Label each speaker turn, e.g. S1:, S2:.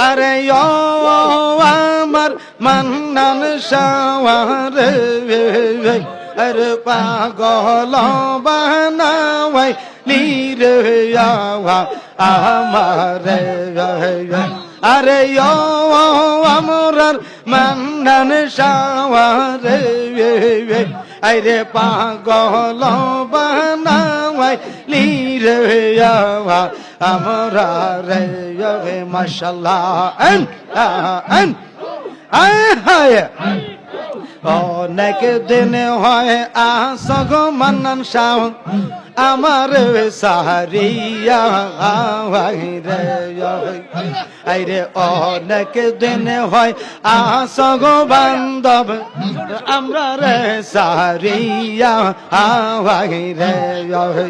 S1: আরে ও আমার মান্নান শাওয়ারে আরে পাগল বানাওয়াই নীরে আমারে আরে ও আমরার মান্নান শাওয়ারে আরে পাগল বানাওয়াই নীরে আমরা রে মাশাআল্লাহ অনেক দিন হয় আসগ মান্নান শাহ আমার সাহারিয়া রে অনেক দিন হয় আসগ বান্ধব আমরা রে সাহারিয়া রে